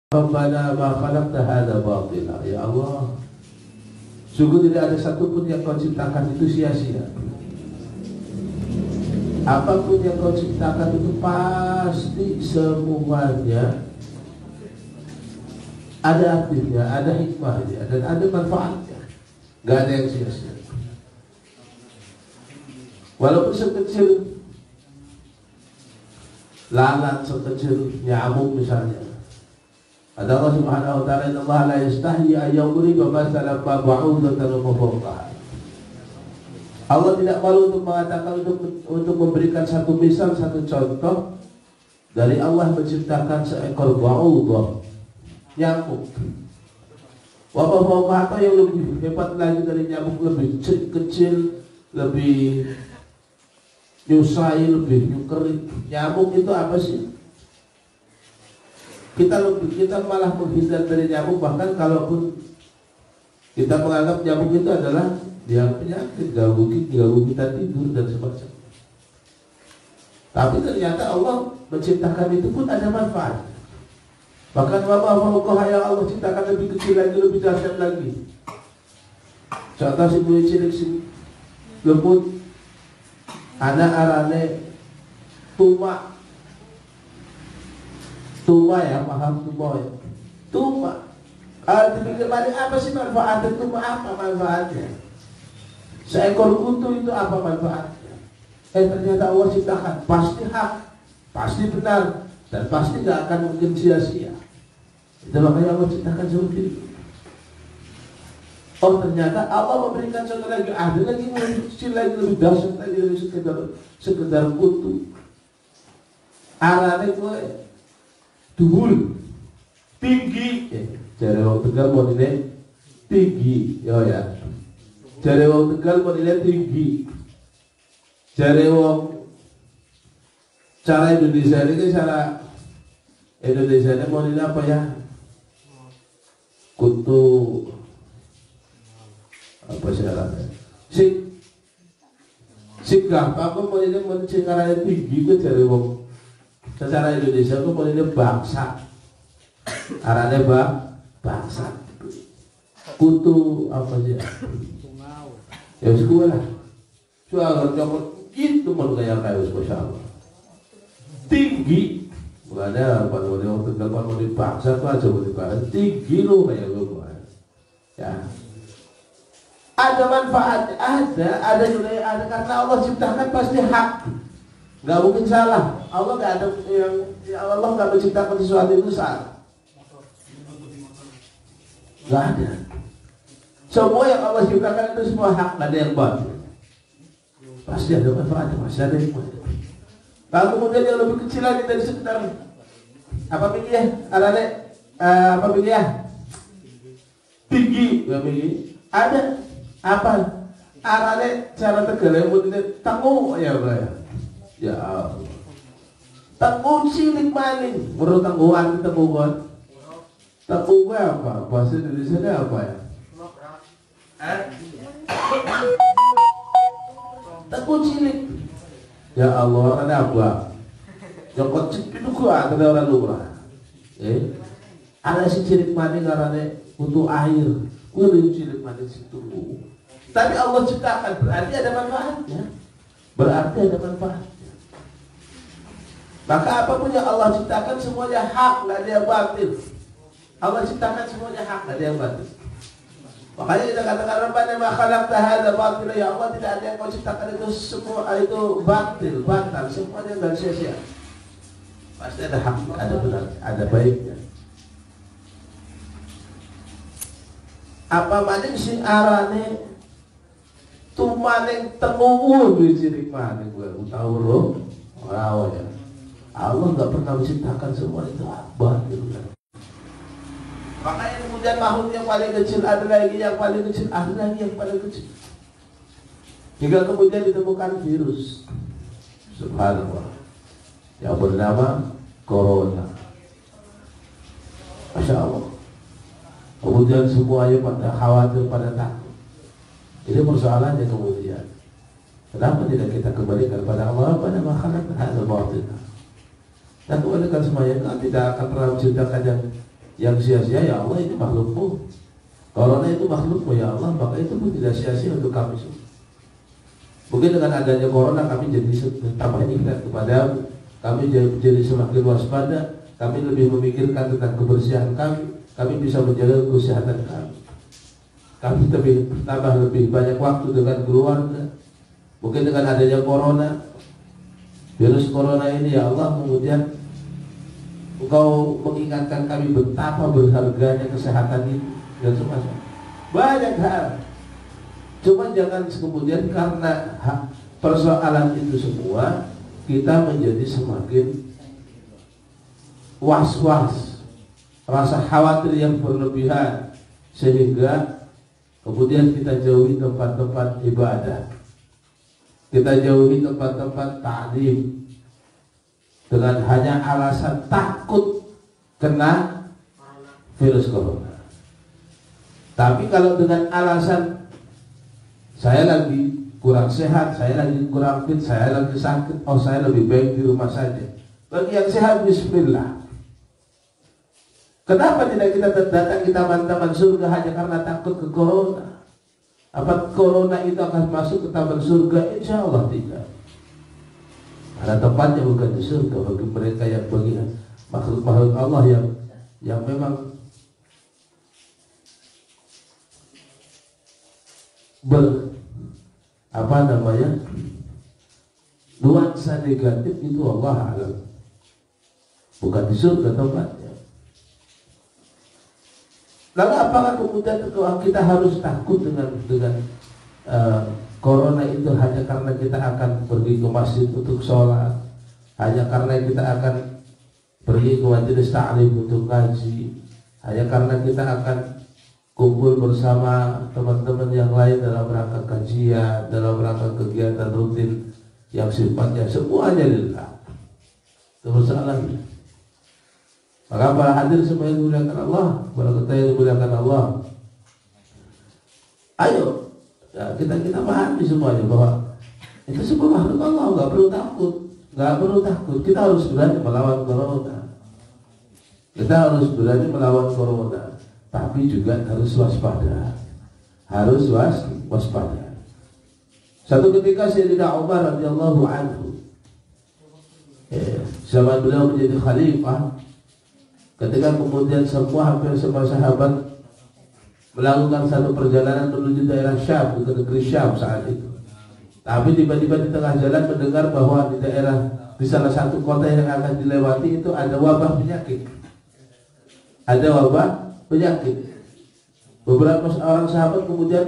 Rabbana ma khalaqta hadza batila. Ya Allah, sungguh tidak ada satupun yang kau ciptakan itu sia-sia. Apapun yang kau ciptakan itu pasti semuanya ada artinya, ada hikmahnya, dan ada manfaatnya. Gak ada yang sia-sia. Walaupun sekecil lalat, sekecil nyamuk misalnya. Ada Allah Subhanahu wa taala, "Inna Allah la yastahyi an yadriba mathalan ma ba'udatan wa fawqaha." Allah tidak malu untuk mengatakan, untuk memberikan satu misal, satu contoh dari Allah menciptakan seekor ba'udah, nyamuk. Wa fawqaha, yang lebih hebat lagi dari nyamuk, lebih kecil, lebih nyusai, lebih nyukeri. Nyamuk itu apa sih? Kita malah menghindar dari nyamuk, bahkan kalaupun kita menganggap nyamuk itu adalah dia penyakit, ganggu kita tidur dan sebagainya. Tapi ternyata Allah menciptakan itu pun ada manfaat. Bahkan wabah yang Allah ciptakan lebih kecil lagi, lebih dahsyat lagi. Contoh si buaya cilik, si lembut, anak arane Tuma ya, paham tuma ya. Tuma. Dipikir balik, apa sih manfaatnya tuma? Apa manfaatnya? Seekor kutu itu apa manfaatnya? Ternyata Allah ciptakan pasti hak, pasti benar, dan pasti gak akan mungkin sia-sia. Itu makanya Allah ciptakan seperti itu. Oh, ternyata Allah memberikan contoh lagi, ada lagi yang lebih kecil lagi, lebih dahsyat lagi dari sekedar kutu. Arane gue dhuwur, tinggi. Jare wong Tegal mau nilai tinggi, yo ya. Jare wong Tegal mau nilai tinggi. Jare wong cara Indonesia ini, cara Indonesia ini mau nilai apa ya? Kutu apa syaratnya? Sing gampang kok mau nilai mencekaranya tinggi ke jare wong. Secara Indonesia aku mau ini bangsa, arane bangsa, kutu apa sih? Ya wis kuwi lah. Soal cokot itu mau kayak Masya Allah. Tinggi, bukan ada pada orang Tegal mau di bangsa tuh aja mau dibahas tinggi lo kayak lo. Ya. Ada manfaat, ada juga ada, karena Allah ciptakan pasti hak. Gak mungkin salah. Allah gak ada Allah gak menciptakan sesuatu itu salah. Gak ada. Semua yang Allah ciptakan itu semua hak, gak ada yang batil. Pasti ada manfaatnya, pasti ada hikmahnya. Lalu kemudian yang lebih kecil lagi dari sekitar apa pikir? Apa pikir? Tinggi, gak tinggi. Ada apa? Arane cara Tegal yang tangguh ya Pak. Ya Allah. Tangguh cilik maning, menurut tangguhan tangguhan. Tangguh apa? Bahasa Indonesia ini apa ya? Tangguh cilik. Ya Allah, ada apa? Jokot cilik itu gua ada orang lumrah. Ada si cilik maning karena untuk air. Gua ada cilik maning situ. Tapi Allah ciptakan, berarti ada manfaatnya. Berarti ada manfaat. Maka apapun yang Allah ciptakan semuanya hak, gak ada yang batil. Allah ciptakan semuanya hak, gak ada yang batil. Makanya kita katakan Rabbana ma khalaqta hadza batila, ya Allah, tidak ada yang kau ciptakan itu semua itu batil, batal, semuanya gak sia-sia. Pasti ada hak, ada benar, ada baiknya. Apa maning sing arane tumaning tenguwu cilik maning gue tahu lho. Ora ya. Allah nggak pernah menciptakan semua itu batil. Makanya kemudian makhluk yang paling kecil ada lagi yang paling kecil, ada lagi yang paling kecil. Hingga kemudian ditemukan virus, subhanallah, yang bernama corona. Masya Allah. Kemudian semuanya pada khawatir, pada takut. Ini persoalannya kemudian. Kenapa tidak kita kembalikan pada Allah? Pada makhluk hadza batil. Dan kemudian semuanya tidak akan pernah menciptakan yang Yang sia-sia ya Allah itu makhlukmu, corona itu makhlukmu ya Allah, maka itu pun tidak sia-sia untuk kami semua. Mungkin dengan adanya corona kami jadi tambah ingat kepada kami jadi semakin waspada, kami lebih memikirkan tentang kebersihan kami bisa menjaga kesehatan kami lebih banyak waktu dengan keluarga. Mungkin dengan adanya corona, virus corona ini ya Allah, kemudian Engkau mengingatkan kami betapa berharganya kesehatan ini dan semacam banyak hal. Cuma jangan kemudian karena persoalan itu semua kita menjadi semakin was-was, rasa khawatir yang berlebihan, sehingga kemudian kita jauhi tempat-tempat ibadah, kita jauhi tempat-tempat ta'lim dengan hanya alasan takut kena virus corona. Tapi kalau dengan alasan saya lagi kurang sehat, saya lagi kurang fit, saya lagi sakit, oh saya lebih baik di rumah saja. Bagi yang sehat, bismillah. Kenapa tidak kita datang kita taman surga hanya karena takut ke corona? Apa corona itu akan masuk ke taman surga? Insya Allah tidak. Ada tempatnya bukan di surga bagi mereka yang bagian makhluk-makhluk Allah yang memang nuansa negatif itu Allah alam, bukan di surga tempatnya. Lalu apakah kemudian kita harus takut dengan corona itu hanya karena kita akan pergi ke masjid untuk sholat, hanya karena kita akan pergi ke majelis ta'lim untuk ngaji, hanya karena kita akan kumpul bersama teman-teman yang lain dalam rangka kajian, dalam rangka kegiatan rutin yang sifatnya semuanya lillah. Itu masalahnya. Maka para hadir semua yang dimuliakan Allah, para kita yang dimuliakan Allah, ayo ya, kita pahami semuanya bahwa itu semua makhluk Allah, nggak perlu takut, nggak perlu takut. Kita harus berani melawan corona. Kita harus berani melawan corona, tapi juga harus waspada. Harus waspada. Satu ketika Sayyidina Umar radhiyallahu anhu, zaman beliau menjadi khalifah, ketika kemudian hampir semua sahabat melakukan satu perjalanan menuju daerah Syam, ke negeri Syam saat itu. Tapi tiba-tiba di tengah jalan mendengar bahwa di salah satu kota yang akan dilewati itu ada wabah penyakit. Ada wabah penyakit. Beberapa orang sahabat kemudian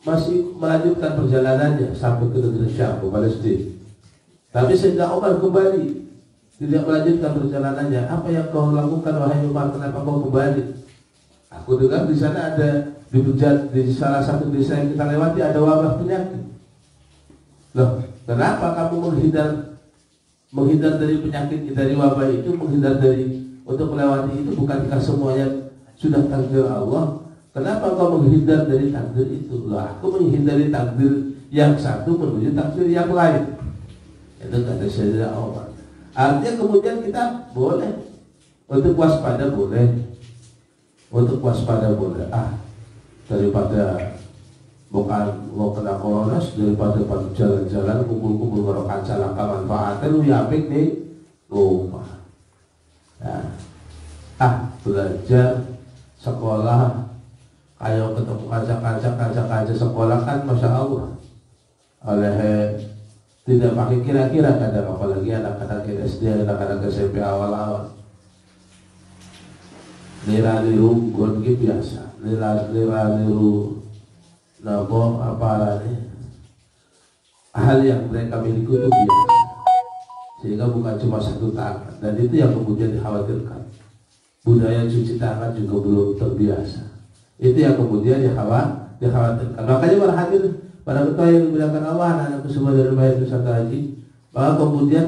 masih melanjutkan perjalanannya sampai ke negeri Syam, ke Palestina. Tapi Sayyidina Umar kembali, tidak melanjutkan perjalanannya. Apa yang kau lakukan wahai Umar? Kenapa kau kembali? Aku dengar di sana ada di salah satu desa yang kita lewati ada wabah penyakit. Loh, kenapa kamu menghindar dari penyakit, dari wabah itu, menghindar dari untuk melewati itu? Bukankah semuanya sudah takdir Allah? Kenapa kau menghindar dari takdir itu? Loh, aku menghindari takdir yang satu menuju takdir yang lain. Itu kata Sayyidina Umar. Artinya kemudian kita boleh untuk waspada, boleh untuk waspada, boleh. Daripada bukan mau kena corona, daripada jalan-jalan kumpul-kumpul ngerokan salangka manfaatnya lu yapik nih rumah. Belajar sekolah, ayo ketemu kaca sekolah kan masya Allah. Oleh tidak pakai kira-kira kadang, apalagi anak-anak SD, anak-anak SMP awal-awal. Liru gon ki biasa, liru nabo apa nih, hal yang mereka miliki itu biasa, sehingga bukan cuma satu tangan, dan itu yang kemudian dikhawatirkan. Budaya cuci tangan juga belum terbiasa, itu yang kemudian dikhawatirkan. Makanya para hadir, para ketua yang dimuliakan Allah, anak-anakku semua dari Bahaya Nusantara Haji, maka kemudian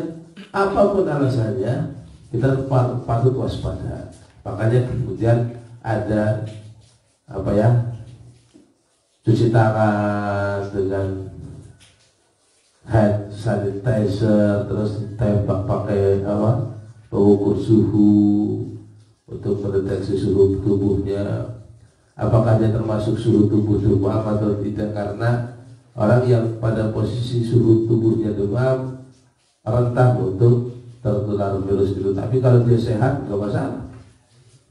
apapun alasannya kita patut waspada. Makanya kemudian ada cuci tangan dengan hand sanitizer, terus tembak pakai pengukur suhu, untuk mendeteksi suhu tubuhnya, apakah dia termasuk suhu tubuh atau tidak, karena orang yang pada posisi suhu tubuhnya demam rentan untuk tertular virus itu. Tapi kalau dia sehat nggak masalah,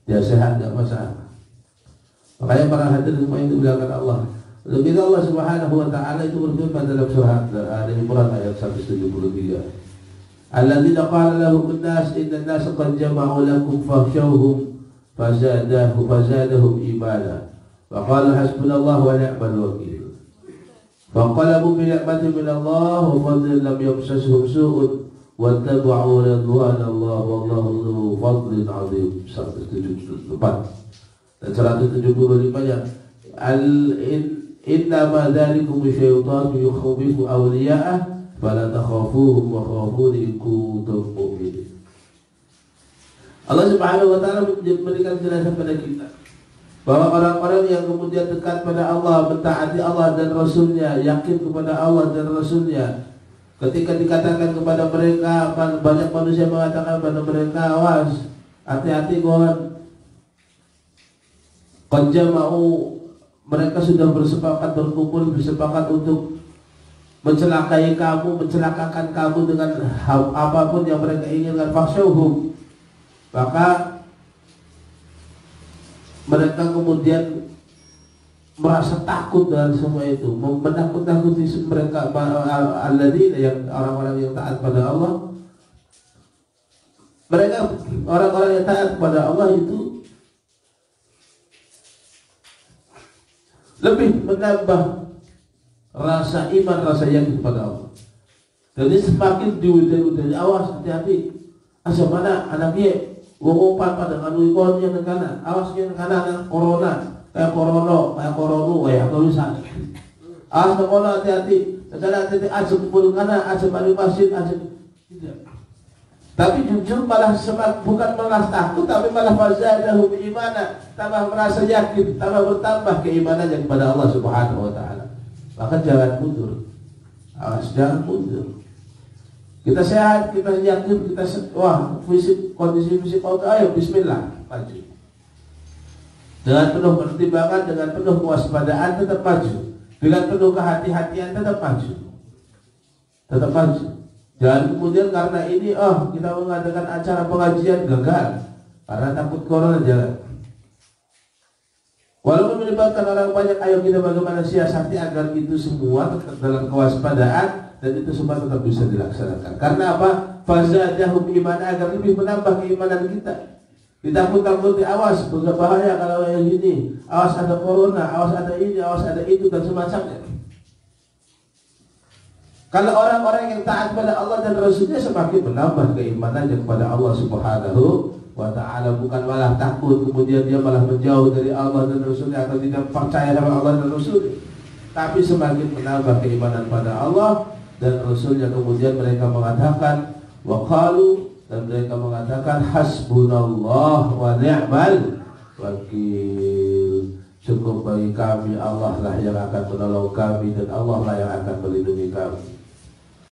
dia sehat nggak masalah. Makanya para hadirin semua itu dimuliakan Allah. Lebih Allah Subhanahu wa taala itu berfirman dalam surat Al-Imran ayat 173. Alladzina qala lahum an-nas inna an-nas qad jama'u lakum fakhshawhum fazadahum imana wa qala hasbunallahu wa ni'mal wakeel. Fanqalabu bi ni'matin min Allah wa fadlin lam yamsashhum su'un wattaba'u ridwanallahi wallahu dzu fadlin 'adzim. 174 dan 175-nya inna ma dzalikum syaitan yukhawwifu awliya'ah fala takhafuhum wa khafuni in kuntum mu'minin. Allah Subhanahu wa taala memberikan penjelasan pada kita bahwa orang-orang yang kemudian dekat pada Allah, mentaati Allah dan Rasulnya, yakin kepada Allah dan Rasulnya, ketika dikatakan kepada mereka, banyak manusia mengatakan kepada mereka, awas, hati-hati kawan, qad jama'u, mereka sudah bersepakat, berkumpul, bersepakat untuk mencelakai kamu, mencelakakan kamu dengan apapun yang mereka inginkan. Fakhshawhum, maka mereka kemudian merasa takut dengan semua itu, menakut-nakuti mereka. Alladzina, yang orang-orang yang taat pada Allah, mereka orang-orang yang taat pada Allah itu lebih menambah rasa iman, rasa yakin kepada Allah. Jadi semakin diudai-udai, awas, hati-hati, asal mana anaknya umpan pada kanui konnya negana, awasnya negana corona, kayak kalau misalnya, awas corona, hati-hati, negana hati-hati, asal kumpul kana, asal balik masjid, asal tidak. Tapi jujur malah bukan malah takut, tapi malah fazadahum imana, tambah merasa yakin, tambah bertambah keimanannya kepada Allah Subhanahu wa taala. Maka jangan mundur. Awas, jangan mundur. Kita sehat, kita yakin, kita kondisi fisik kita, ayo bismillah, maju. Dengan penuh pertimbangan, dengan penuh kewaspadaan tetap maju. Dengan penuh kehati-hatian tetap maju. Tetap maju. Jangan kemudian karena ini kita mengadakan acara pengajian gagal karena takut corona, jangan. Walaupun melibatkan orang banyak, ayo kita bagaimana siasati agar itu semua tetap dalam kewaspadaan dan itu semua tetap bisa dilaksanakan. Karena apa? Fazadahum iman, agar lebih menambah keimanan kita. Ditakut-takuti, awas berbahaya kalau yang ini, awas ada corona, awas ada ini, awas ada itu dan semacamnya. Kalau orang-orang yang taat pada Allah dan Rasulnya semakin menambah keimanannya kepada Allah Subhanahu wa ta'ala, bukan malah takut kemudian dia malah menjauh dari Allah dan Rasulnya atau tidak percaya sama Allah dan Rasulnya, tapi semakin menambah keimanan pada Allah dan Rasulnya. Kemudian mereka mengatakan waqalu, dan mereka mengatakan hasbunallah wa ni'mal wakil, cukup bagi kami Allah lah yang akan menolong kami dan Allah lah yang akan melindungi kami.